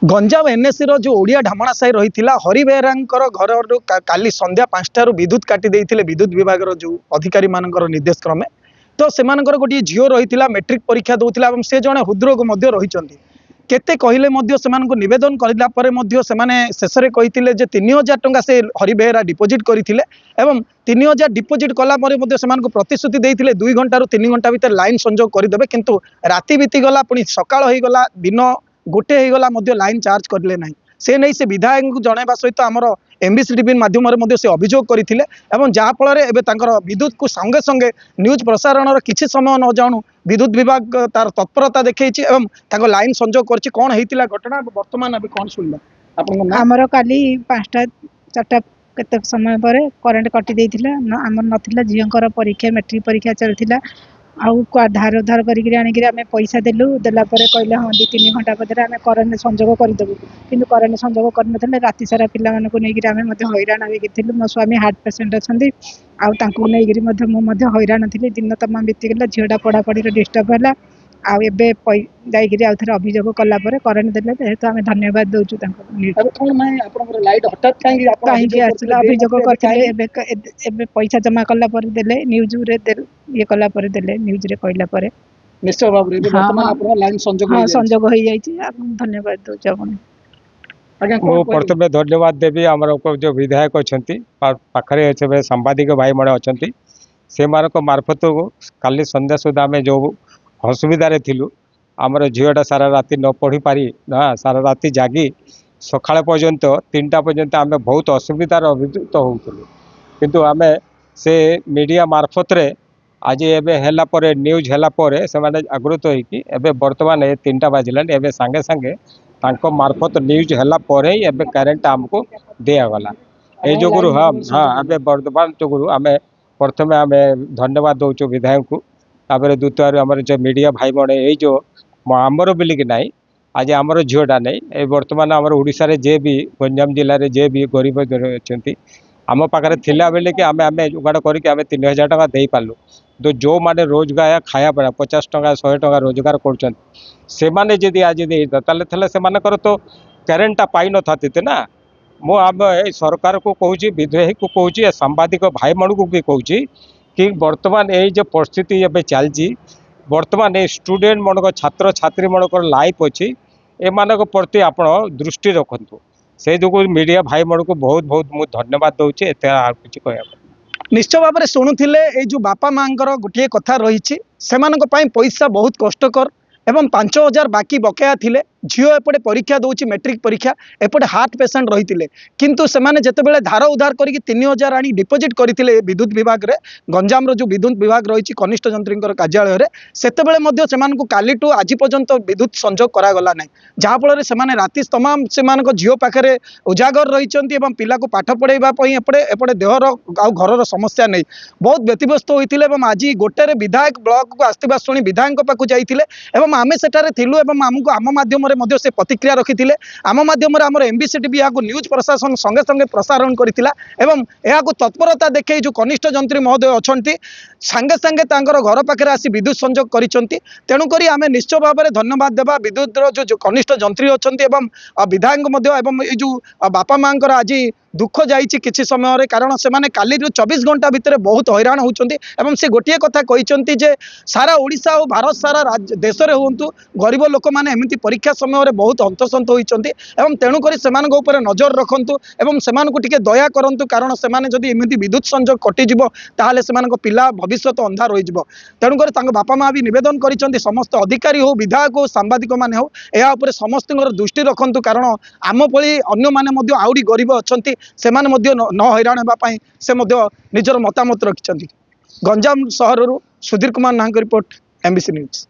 Ganjam NSC जो ओडिया ढामणा साई रही हरि बेहरा घर काली संध्या 5टार विद्युत काटी देते विद्युत विभाग जो अधिकारी मान निर्देश क्रमे तो से गोटे झील रही मेट्रिक परीक्षा दूसरा से जड़े हृदरोग रही केते कहले से नवेदन कलापर शेष में कही 3000 टंका से हरि बेहरा डिपोजिट करते 3000 डिपोजिट कलापर प्रतिश्रुति देते 2 घंटा रु 3 घंटा भर लाइन संजोग करदे किंतु राति बीतीगला पुणी सकाळ होईगला दिन गोटे होईगला लाइन चार्ज करले नहीं से नहीं से विधायक को जनवा सहित आमर एमबीसी टीवी माध्यम से अभियोग करते जहाँफल विद्युत को संगे संगे न्यूज प्रसारण किसी समय न जाणु विद्युत विभाग तार तत्परता देखा लाइन संजोग कर कौन होता घटना बर्तमान अभी कौन शुणला आमर काली 5टा 4टा केते समय पर करेन्ट कटि देइथिला आमर नथिला झींकर परीक्षा मेट्रिक परीक्षा चलथिला आउ धार उधार करें पैसा देलु देलापर कहले हाँ 2-3 घंटा पदर आम करेन्ट संजोग करदेबू कि करेन्ट संजोग कर राति सारा पिला नहीं हैरान होगी मो स्वामी हार्ट पेसेंट अच्छा आउ हैरान थी दिन तमाम बीतीगला झीटा पढ़ापढ़ी डिस्टर्ब है आउे अभियोग कलापर करेन्ट देले जेहेतु आम धन्यवाद दौचु अभियोग करते पैसा जमा कलापर देले न्यूज ये कलापर देले न्यूज रे कहला निश्चय भाव लाइन संजोग संजोग हो जाए धन्यवाद दौचु मु प्रथम धन्यवाद देवी आम जो विधायक अच्छा पाखे सांबादिक भाई मैंने अच्छा से मार्फत काली संध्या सुधा आम जो असुविधार थिलु आमर झीटा सारा राति न पढ़ी पारी ना सारा राति जागी सकाळ पर्यंत 3टा पर्यंत आम बहुत असुविधार अभियुक्त होउथलु किंतु आम से मीडिया मार्फत रे आज एबे न्यूज हैला परे से माने जागृत होइकी एबे वर्तमान 3टा बाजिलानी एबे संगे संगे तांको मार्फत न्यूज हैला परे एबे करेंट हमको दिया गला ए जोगुरु हम हाँ एबे वर्तमान जोगुरु आम प्रथमे आम धन्यवाद दौचु विधायक को तापर द्वितीय आमर जो मीडिया भाई मैंने ये जो आमर बोलिकी ना आज आमर झीटा नहीं बर्तमान आमर ओडिशा रे जे भी गंजाम जिले में जे भी गरीब अच्छा आम पाखे थिला बेले कि आम आम जोगाड़ करके आम 3000 टका दे पार्लु तो जो माने रोजगार खाया पड़ा 50 टका 100 टका रोजगार कर आज से तो करेन्टा पाई न था ना मु आम सरकार को कहूँ विधायक को कहूँ सांबादिक भाई मान को भी कहूँ कि वर्तमान ये जो परिस्थिति एवं चलती वर्तमान ये स्टूडेंट मन छात्र छात्री मनकर लाइफ अच्छी एमान प्रति आप दृष्टि रखु से जो मीडिया भाई मन को बहुत बहुत मुझे धन्यवाद दूचे एत किसी कह निश्चय भाव में शुणुले ये जो बापा माँ गोटे कथा रही पैसा बहुत कष्टकर एवं 5000 बाकी बकाया थिले झील एपटे परीक्षा दौची मेट्रिक परीक्षा एपटे हार्ट पेसेंट रही थे किंतु सेमाने जेतेबेले धार उधार करके 3000 आनी डिपोजिट करते विद्युत विभाग रे गंजाम जो विद्युत विभाग रही कनिष्ठ जंत्री कार्यालय में सेतेबेले से काली टू आज पर्यंत विद्युत संजोग करागला ना जहाँफल से राति तमाम से झील पाखे उजागर रही पिला को पाठ पढ़ाई एपटे देहर आ घर समस्या नहीं बहुत व्यतिव्यस्त होते आज गोटे विधायक ब्लॉक को आसवा शुणी विधायक पाक जाइए आम सेठारे थिलु आमको आम माध्यम से प्रतिक्रिया रखी आम माध्यम आम एमबीसी टीवी यहाँ न्यूज प्रशासन संगे संगे प्रसारण करथिला एवं यहाँ तत्परता देखे जो कनिष्ठ जंत्री महोदय अच्छा सांगे सांगे घर पाखे आसी विद्युत संजोग करिसेंती तेणुक आम निश्चय भाव में धन्यवाद देवा विद्युत जो कनिष्ठ जंत्री अच्छा विधायक जो बापा माँ आज दुख जाइए किसी समय कारण से काली 24 घंटा भितर बहुत हैरान होती से गोटे कथा कहते जे सारा ओडिशा और भारत सारा देश में हूँ गरीब लोक मैंने एमती परीक्षा समय बहुत हंतसंत होती तेणुक से नजर रखु से दया करूँ कारण से एमती विद्युत संजोग कटिजो ताल से पिला भविष्य अंधार हो तेणुक बापा माँ भी नवेदन कर समस्त अधिकारी हो विधायक हो सांबादिक मैंने हो या समस्त दृष्टि रखु कारण आम भली अन्य मैंने आउरी गरीब अच्छा से न हैरान होगापाई से निजर मतामत रखिंट गंजाम सहर सुधीर कुमार नाहक रिपोर्ट एमबीसी न्यूज।